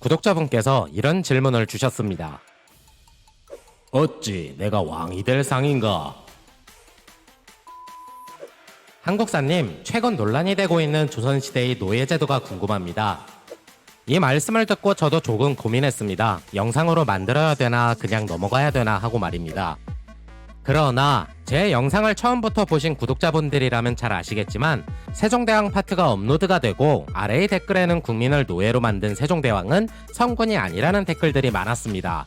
구독자분께서 이런 질문을 주셨습니다. 어찌 내가 왕이 될 상인가? 한국사님, 최근 논란이 되고 있는 조선시대의 노예제도가 궁금합니다. 이 말씀을 듣고 저도 조금 고민했습니다. 영상으로 만들어야 되나 그냥 넘어가야 되나 하고 말입니다. 그러나 제 영상을 처음부터 보신 구독자분들이라면 잘 아시겠지만 세종대왕 파트가 업로드가 되고 아래의 댓글에는 국민을 노예로 만든 세종대왕은 성군이 아니라는 댓글들이 많았습니다.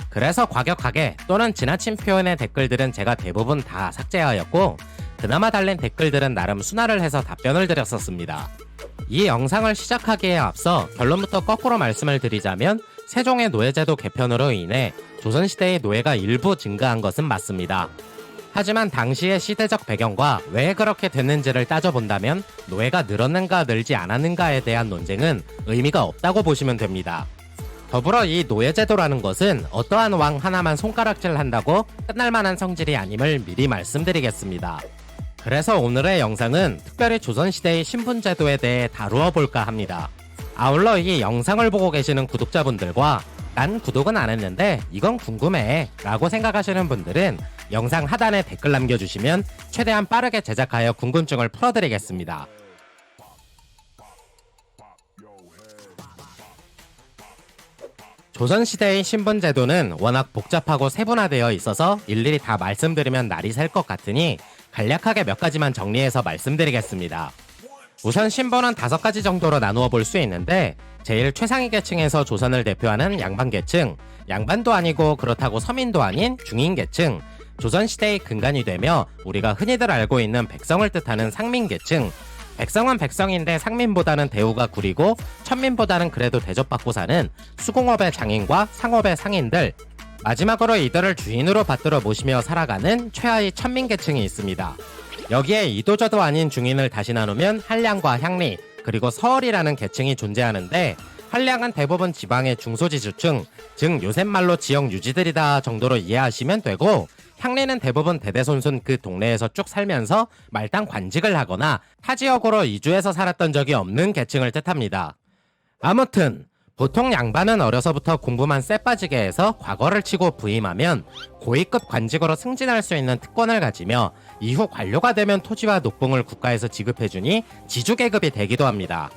그래서 과격하게 또는 지나친 표현의 댓글들은 제가 대부분 다 삭제하였고 그나마 달린 댓글들은 나름 순화를 해서 답변을 드렸었습니다. 이 영상을 시작하기에 앞서 결론부터 거꾸로 말씀을 드리자면 세종의 노예제도 개편으로 인해 조선시대의 노예가 일부 증가한 것은 맞습니다. 하지만 당시의 시대적 배경과 왜 그렇게 됐는지를 따져본다면 노예가 늘었는가 늘지 않았는가에 대한 논쟁은 의미가 없다고 보시면 됩니다. 더불어 이 노예제도라는 것은 어떠한 왕 하나만 손가락질 한다고 끝날 만한 성질이 아님을 미리 말씀드리겠습니다. 그래서 오늘의 영상은 특별히 조선시대의 신분제도에 대해 다루어 볼까 합니다. 아울러 이 영상을 보고 계시는 구독자분들과 난 구독은 안 했는데 이건 궁금해 라고 생각하시는 분들은 영상 하단에 댓글 남겨주시면 최대한 빠르게 제작하여 궁금증을 풀어드리겠습니다. 조선시대의 신분제도는 워낙 복잡하고 세분화되어 있어서 일일이 다 말씀드리면 날이 셀 것 같으니 간략하게 몇 가지만 정리해서 말씀드리겠습니다. 우선 신분은 5가지 정도로 나누어 볼 수 있는데 제일 최상위 계층에서 조선을 대표하는 양반계층, 양반도 아니고 그렇다고 서민도 아닌 중인계층, 조선시대의 근간이 되며 우리가 흔히들 알고 있는 백성을 뜻하는 상민계층, 백성은 백성인데 상민보다는 대우가 구리고 천민보다는 그래도 대접받고 사는 수공업의 장인과 상업의 상인들, 마지막으로 이들을 주인으로 받들어 모시며 살아가는 최하위 천민계층이 있습니다. 여기에 이도저도 아닌 중인을 다시 나누면 한량과 향리, 그리고 서얼이라는 계층이 존재하는데 한량은 대부분 지방의 중소지주층, 즉 요새 말로 지역 유지들이다 정도로 이해하시면 되고 향리는 대부분 대대손손 그 동네에서 쭉 살면서 말단 관직을 하거나 타 지역으로 이주해서 살았던 적이 없는 계층을 뜻합니다. 아무튼 보통 양반은 어려서부터 공부만 쎄빠지게 해서 과거를 치고 부임하면 고위급 관직으로 승진할 수 있는 특권을 가지며 이후 관료가 되면 토지와 녹봉을 국가에서 지급해주니 지주계급이 되기도 합니다.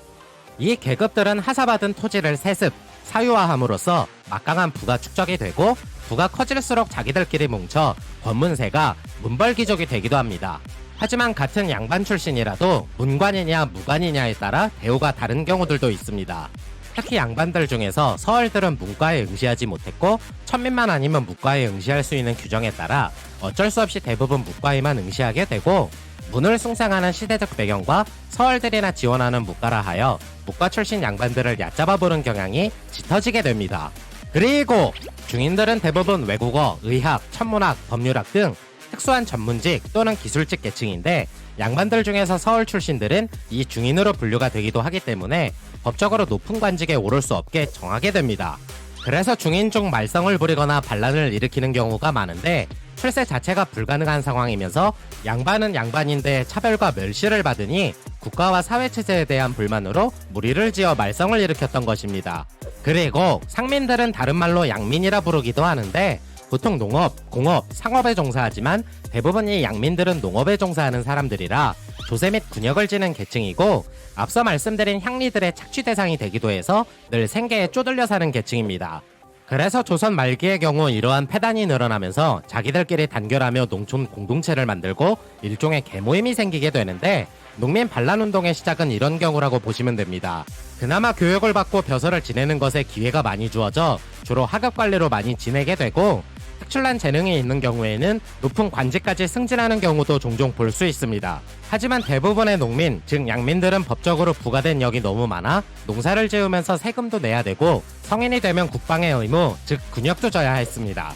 이 계급들은 하사받은 토지를 세습, 사유화함으로써 막강한 부가 축적이 되고 부가 커질수록 자기들끼리 뭉쳐 권문세가 문벌귀족이 되기도 합니다. 하지만 같은 양반 출신이라도 문관이냐 무관이냐에 따라 대우가 다른 경우들도 있습니다. 특히 양반들 중에서 서얼들은 문과에 응시하지 못했고 천민만 아니면 문과에 응시할 수 있는 규정에 따라 어쩔 수 없이 대부분 문과에만 응시하게 되고 문을 숭상하는 시대적 배경과 서얼들이나 지원하는 문과라 하여 문과 출신 양반들을 얕잡아 보는 경향이 짙어지게 됩니다. 그리고 중인들은 대부분 외국어, 의학, 천문학, 법률학 등 특수한 전문직 또는 기술직 계층인데 양반들 중에서 서얼 출신들은 이 중인으로 분류가 되기도 하기 때문에 법적으로 높은 관직에 오를 수 없게 정하게 됩니다. 그래서 중인 중 말썽을 부리거나 반란을 일으키는 경우가 많은데 출세 자체가 불가능한 상황이면서 양반은 양반인데 차별과 멸시를 받으니 국가와 사회체제에 대한 불만으로 무리를 지어 말썽을 일으켰던 것입니다. 그리고 상민들은 다른 말로 양민이라 부르기도 하는데 보통 농업, 공업, 상업에 종사하지만 대부분이 양민들은 농업에 종사하는 사람들이라 조세 및 군역을 지는 계층이고 앞서 말씀드린 향리들의 착취 대상이 되기도 해서 늘 생계에 쪼들려 사는 계층입니다. 그래서 조선 말기의 경우 이러한 폐단이 늘어나면서 자기들끼리 단결하며 농촌 공동체를 만들고 일종의 계모임이 생기게 되는데 농민 반란운동의 시작은 이런 경우라고 보시면 됩니다. 그나마 교육을 받고 벼슬을 지내는 것에 기회가 많이 주어져 주로 하급관리로 많이 지내게 되고 특출난 재능이 있는 경우에는 높은 관직까지 승진하는 경우도 종종 볼 수 있습니다. 하지만 대부분의 농민, 즉 양민들은 법적으로 부과된 역이 너무 많아 농사를 지으면서 세금도 내야 되고 성인이 되면 국방의 의무, 즉 군역도 져야 했습니다.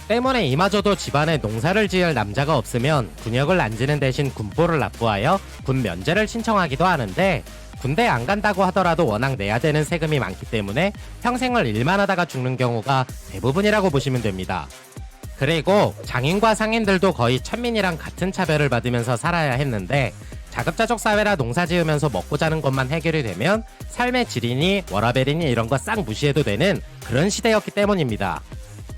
때문에 이마저도 집안에 농사를 지을 남자가 없으면 군역을 안 지는 대신 군보를 납부하여 군 면제를 신청하기도 하는데 군대 안 간다고 하더라도 워낙 내야 되는 세금이 많기 때문에 평생을 일만 하다가 죽는 경우가 대부분이라고 보시면 됩니다. 그리고 장인과 상인들도 거의 천민이랑 같은 차별을 받으면서 살아야 했는데 자급자족 사회라 농사 지으면서 먹고 자는 것만 해결이 되면 삶의 질이니 워라밸이니 이런 거 싹 무시해도 되는 그런 시대였기 때문입니다.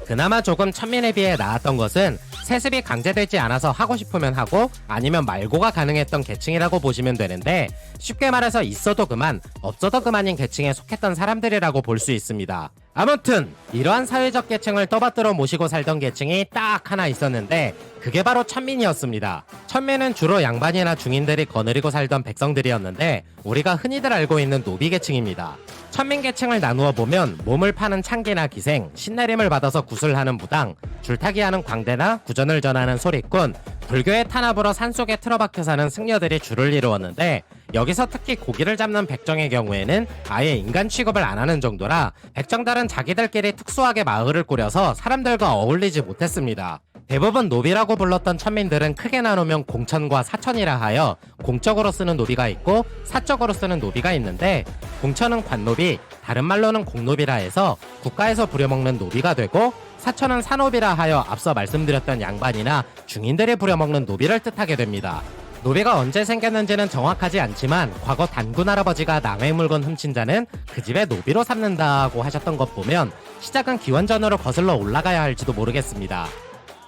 그나마 조금 천민에 비해 나았던 것은 세습이 강제되지 않아서 하고 싶으면 하고 아니면 말고가 가능했던 계층이라고 보시면 되는데, 쉽게 말해서 있어도 그만 없어도 그만인 계층에 속했던 사람들이라고 볼 수 있습니다. 아무튼 이러한 사회적 계층을 떠받들어 모시고 살던 계층이 딱 하나 있었는데 그게 바로 천민이었습니다. 천민은 주로 양반이나 중인들이 거느리고 살던 백성들이었는데 우리가 흔히들 알고 있는 노비 계층입니다. 천민 계층을 나누어 보면 몸을 파는 창기나 기생, 신내림을 받아서 구슬하는 무당, 줄타기하는 광대나 구전을 전하는 소리꾼, 불교의 탄압으로 산속에 틀어박혀 사는 승려들이 주를 이루었는데, 여기서 특히 고기를 잡는 백정의 경우에는 아예 인간 취급을 안 하는 정도라 백정들은 자기들끼리 특수하게 마을을 꾸려서 사람들과 어울리지 못했습니다. 대부분 노비라고 불렀던 천민들은 크게 나누면 공천과 사천이라 하여 공적으로 쓰는 노비가 있고 사적으로 쓰는 노비가 있는데, 공천은 관노비, 다른 말로는 공노비라 해서 국가에서 부려먹는 노비가 되고, 사천은 사노비라 하여 앞서 말씀드렸던 양반이나 중인들이 부려먹는 노비를 뜻하게 됩니다. 노비가 언제 생겼는지는 정확하지 않지만 과거 단군 할아버지가 남의 물건 훔친 자는 그 집에 노비로 삼는다고 하셨던 것 보면 시작은 기원전으로 거슬러 올라가야 할지도 모르겠습니다.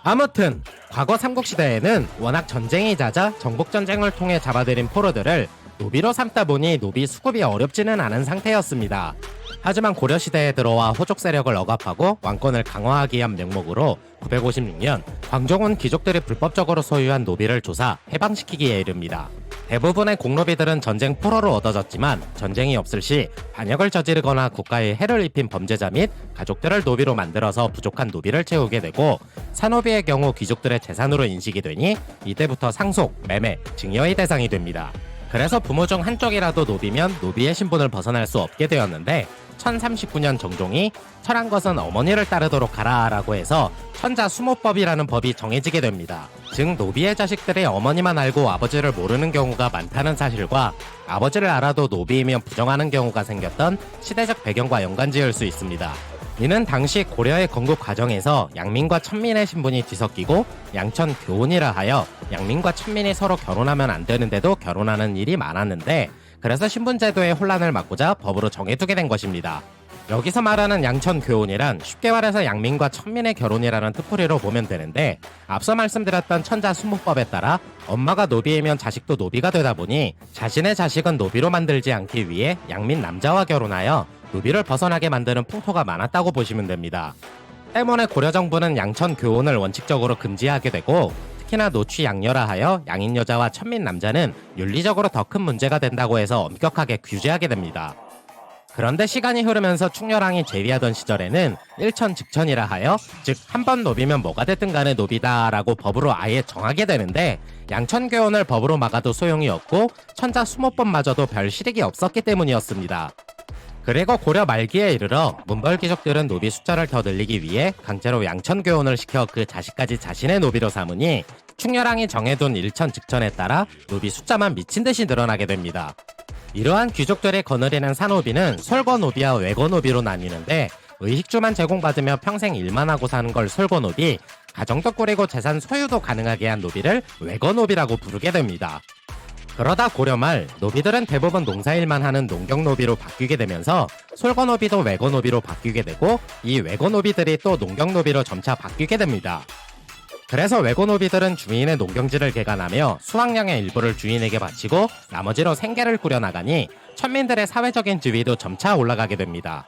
아무튼 과거 삼국시대에는 워낙 전쟁이 잦아 정복전쟁을 통해 잡아들인 포로들을 노비로 삼다 보니 노비 수급이 어렵지는 않은 상태였습니다. 하지만 고려시대에 들어와 호족 세력을 억압하고 왕권을 강화하기 위한 명목으로 956년 광종은 귀족들이 불법적으로 소유한 노비를 조사, 해방시키기에 이릅니다. 대부분의 공노비들은 전쟁 포로로 얻어졌지만 전쟁이 없을 시 반역을 저지르거나 국가에 해를 입힌 범죄자 및 가족들을 노비로 만들어서 부족한 노비를 채우게 되고, 사노비의 경우 귀족들의 재산으로 인식이 되니 이때부터 상속, 매매, 증여의 대상이 됩니다. 그래서 부모 중 한쪽이라도 노비면 노비의 신분을 벗어날 수 없게 되었는데, 1039년 정종이 철한 것은 어머니를 따르도록 하라 라고 해서 천자수모법이라는 법이 정해지게 됩니다. 즉 노비의 자식들이 어머니만 알고 아버지를 모르는 경우가 많다는 사실과 아버지를 알아도 노비이면 부정하는 경우가 생겼던 시대적 배경과 연관지을 수 있습니다. 이는 당시 고려의 건국 과정에서 양민과 천민의 신분이 뒤섞이고 양천교혼이라 하여 양민과 천민이 서로 결혼하면 안 되는데도 결혼하는 일이 많았는데, 그래서 신분제도의 혼란을 막고자 법으로 정해두게 된 것입니다. 여기서 말하는 양천교혼이란 쉽게 말해서 양민과 천민의 결혼이라는 뜻풀이로 보면 되는데, 앞서 말씀드렸던 천자수모법에 따라 엄마가 노비이면 자식도 노비가 되다 보니 자신의 자식은 노비로 만들지 않기 위해 양민 남자와 결혼하여 노비를 벗어나게 만드는 풍토가 많았다고 보시면 됩니다. 때문에 고려 정부는 양천교혼을 원칙적으로 금지하게 되고, 특히나 노취 양녀라 하여 양인 여자와 천민 남자는 윤리적으로 더 큰 문제가 된다고 해서 엄격하게 규제하게 됩니다. 그런데 시간이 흐르면서 충렬왕이 재위하던 시절에는 일천즉천이라 하여, 즉 한 번 노비면 뭐가 됐든 간에 노비다 라고 법으로 아예 정하게 되는데, 양천교혼을 법으로 막아도 소용이 없고 천자수모법마저도 별 실익이 없었기 때문이었습니다. 그리고 고려 말기에 이르러 문벌 귀족들은 노비 숫자를 더 늘리기 위해 강제로 양천교혼을 시켜 그 자식까지 자신의 노비로 삼으니 충렬왕이 정해둔 일천즉천에 따라 노비 숫자만 미친듯이 늘어나게 됩니다. 이러한 귀족들의 거느리는 사노비는 솔거노비와 외거노비로 나뉘는데, 의식주만 제공받으며 평생 일만 하고 사는 걸 솔거노비, 가정도 꾸리고 재산 소유도 가능하게 한 노비를 외거노비라고 부르게 됩니다. 그러다 고려 말 노비들은 대부분 농사일만 하는 농경노비로 바뀌게 되면서 솔거노비도 외거노비로 바뀌게 되고, 이 외거노비들이 또 농경노비로 점차 바뀌게 됩니다. 그래서 외고노비들은 주인의 농경지를 개간하며 수확량의 일부를 주인에게 바치고 나머지로 생계를 꾸려나가니 천민들의 사회적인 지위도 점차 올라가게 됩니다.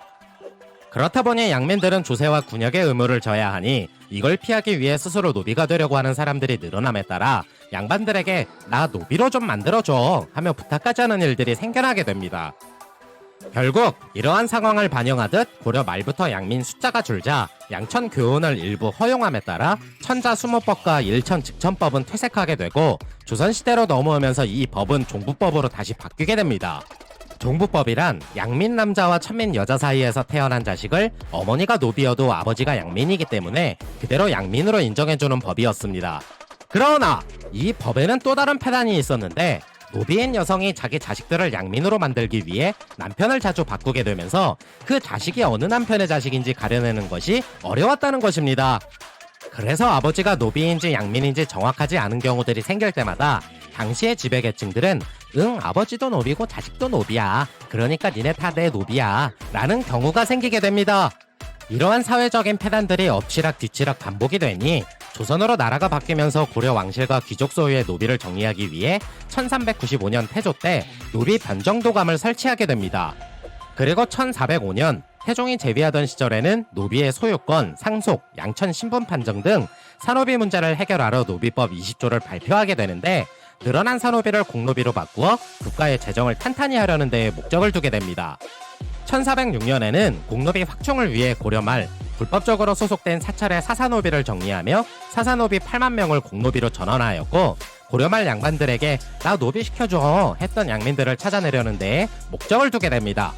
그렇다 보니 양민들은 조세와 군역의 의무를 져야 하니 이걸 피하기 위해 스스로 노비가 되려고 하는 사람들이 늘어남에 따라 양반들에게 나 노비로 좀 만들어줘 하며 부탁까지 하는 일들이 생겨나게 됩니다. 결국 이러한 상황을 반영하듯 고려 말부터 양민 숫자가 줄자 양천교혼을 일부 허용함에 따라 천자수모법과 일천즉천법은 퇴색하게 되고 조선시대로 넘어오면서 이 법은 종부법으로 다시 바뀌게 됩니다. 종부법이란 양민 남자와 천민 여자 사이에서 태어난 자식을 어머니가 노비여도 아버지가 양민이기 때문에 그대로 양민으로 인정해주는 법이었습니다. 그러나 이 법에는 또 다른 폐단이 있었는데 노비인 여성이 자기 자식들을 양민으로 만들기 위해 남편을 자주 바꾸게 되면서 그 자식이 어느 남편의 자식인지 가려내는 것이 어려웠다는 것입니다. 그래서 아버지가 노비인지 양민인지 정확하지 않은 경우들이 생길 때마다 당시의 지배계층들은 응 아버지도 노비고 자식도 노비야. 그러니까 니네 다 내 노비야. 라는 경우가 생기게 됩니다. 이러한 사회적인 폐단들이 엎치락 뒤치락 반복이 되니 조선으로 나라가 바뀌면서 고려 왕실과 귀족 소유의 노비를 정리하기 위해 1395년 태조 때 노비 변정도감을 설치하게 됩니다. 그리고 1405년 태종이 재위하던 시절에는 노비의 소유권, 상속, 양천 신분 판정 등 산노비 문제를 해결하러 노비법 20조를 발표하게 되는데 늘어난 산노비를 공노비로 바꾸어 국가의 재정을 탄탄히 하려는 데에 목적을 두게 됩니다. 1406년에는 공노비 확충을 위해 고려 말 불법적으로 소속된 사찰의 사사노비를 정리하며 사사노비 8만 명을 공노비로 전환하였고 고려 말 양반들에게 나 노비 시켜줘 했던 양민들을 찾아내려는 데에 목적을 두게 됩니다.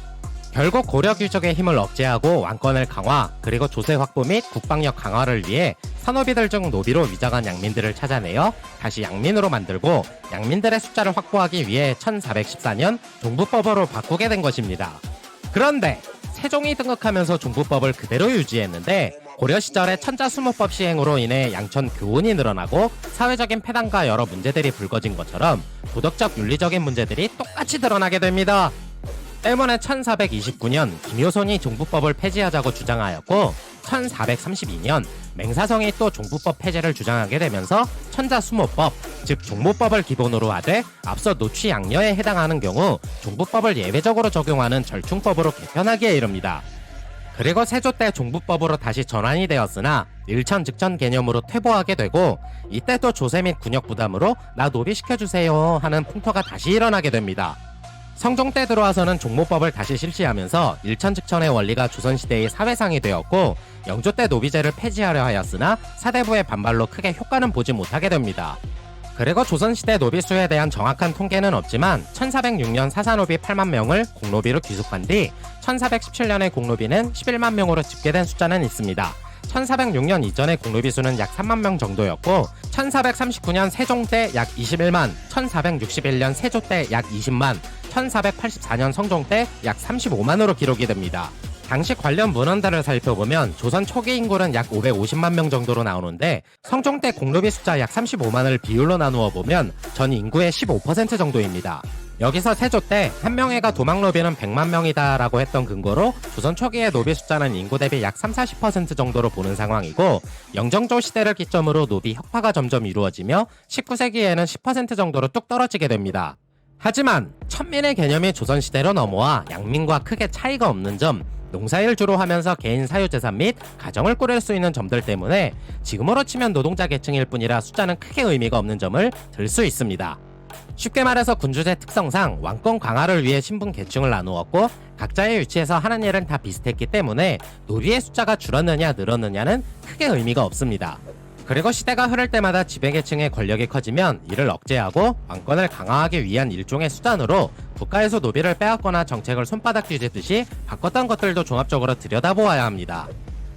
결국 고려 귀족의 힘을 억제하고 왕권을 강화 그리고 조세 확보 및 국방력 강화를 위해 산노비들 중 노비로 위장한 양민들을 찾아내어 다시 양민으로 만들고 양민들의 숫자를 확보하기 위해 1414년 종부법으로 바꾸게 된 것입니다. 그런데 세종이 등극하면서 종부법을 그대로 유지했는데 고려 시절에 천자수모법 시행으로 인해 양천 교훈이 늘어나고 사회적인 폐단과 여러 문제들이 불거진 것처럼 도덕적 윤리적인 문제들이 똑같이 드러나게 됩니다. 때문에 1429년 김효손이 종부법을 폐지하자고 주장하였고 1432년 맹사성이 또 종부법 폐지를 주장하게 되면서 천자수모법, 즉 종모법을 기본으로 하되 앞서 노취 양녀에 해당하는 경우 종부법을 예외적으로 적용하는 절충법으로 개편하기에 이릅니다. 그리고 세조 때 종부법으로 다시 전환이 되었으나 일천즉천 개념으로 퇴보하게 되고 이때 또 조세 및 군역 부담으로 나 노비 시켜주세요 하는 풍토가 다시 일어나게 됩니다. 성종 때 들어와서는 종모법을 다시 실시하면서 일천즉천의 원리가 조선시대의 사회상이 되었고 영조 때 노비제를 폐지하려 하였으나 사대부의 반발로 크게 효과는 보지 못하게 됩니다. 그리고 조선시대 노비수에 대한 정확한 통계는 없지만 1406년 사사노비 8만 명을 공노비로 귀속한 뒤 1417년의 공노비는 11만 명으로 집계된 숫자는 있습니다. 1406년 이전의 공노비 수는 약 3만 명 정도였고 1439년 세종 때 약 21만, 1461년 세조 때 약 20만, 1484년 성종 때 약 35만으로 기록이 됩니다. 당시 관련 문헌들을 살펴보면 조선 초기 인구는 약 550만 명 정도로 나오는데 성종 때 공노비 숫자 약 35만을 비율로 나누어 보면 전 인구의 15% 정도입니다. 여기서 세조 때 한 명회가 도망노비는 100만 명이다 라고 했던 근거로 조선 초기의 노비 숫자는 인구 대비 약 30-40% 정도로 보는 상황이고 영정조 시대를 기점으로 노비 혁파가 점점 이루어지며 19세기에는 10% 정도로 뚝 떨어지게 됩니다. 하지만 천민의 개념이 조선시대로 넘어와 양민과 크게 차이가 없는 점, 농사일 주로 하면서 개인 사유재산 및 가정을 꾸릴 수 있는 점들 때문에 지금으로 치면 노동자 계층일 뿐이라 숫자는 크게 의미가 없는 점을 들 수 있습니다. 쉽게 말해서 군주제 특성상 왕권 강화를 위해 신분 계층을 나누었고 각자의 위치에서 하는 일은 다 비슷했기 때문에 노비의 숫자가 줄었느냐 늘었느냐는 크게 의미가 없습니다. 그리고 시대가 흐를 때마다 지배계층의 권력이 커지면 이를 억제하고 왕권을 강화하기 위한 일종의 수단으로 국가에서 노비를 빼앗거나 정책을 손바닥 뒤집듯이 바꿨던 것들도 종합적으로 들여다보아야 합니다.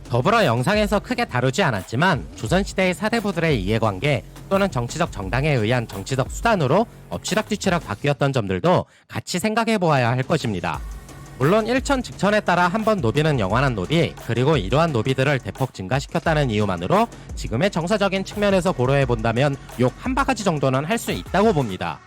더불어 영상에서 크게 다루지 않았지만 조선시대의 사대부들의 이해관계 또는 정치적 정당에 의한 정치적 수단으로 엎치락뒤치락 바뀌었던 점들도 같이 생각해보아야 할 것입니다. 물론 일천즉천에 따라 한 번 노비는 영원한 노비 그리고 이러한 노비들을 대폭 증가시켰다는 이유만으로 지금의 정서적인 측면에서 고려해본다면 욕 한 바가지 정도는 할 수 있다고 봅니다.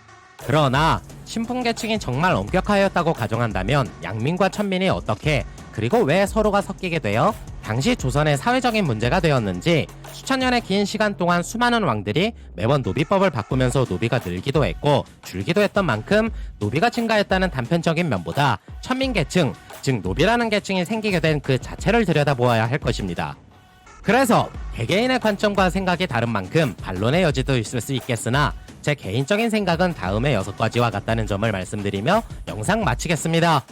그러나 신분계층이 정말 엄격하였다고 가정한다면 양민과 천민이 어떻게 그리고 왜 서로가 섞이게 되어 당시 조선의 사회적인 문제가 되었는지 수천 년의 긴 시간 동안 수많은 왕들이 매번 노비법을 바꾸면서 노비가 늘기도 했고 줄기도 했던 만큼 노비가 증가했다는 단편적인 면보다 천민계층, 즉 노비라는 계층이 생기게 된 그 자체를 들여다보아야 할 것입니다. 그래서 개개인의 관점과 생각이 다른 만큼 반론의 여지도 있을 수 있겠으나 제 개인적인 생각은 다음의 6가지와 같다는 점을 말씀드리며 영상 마치겠습니다.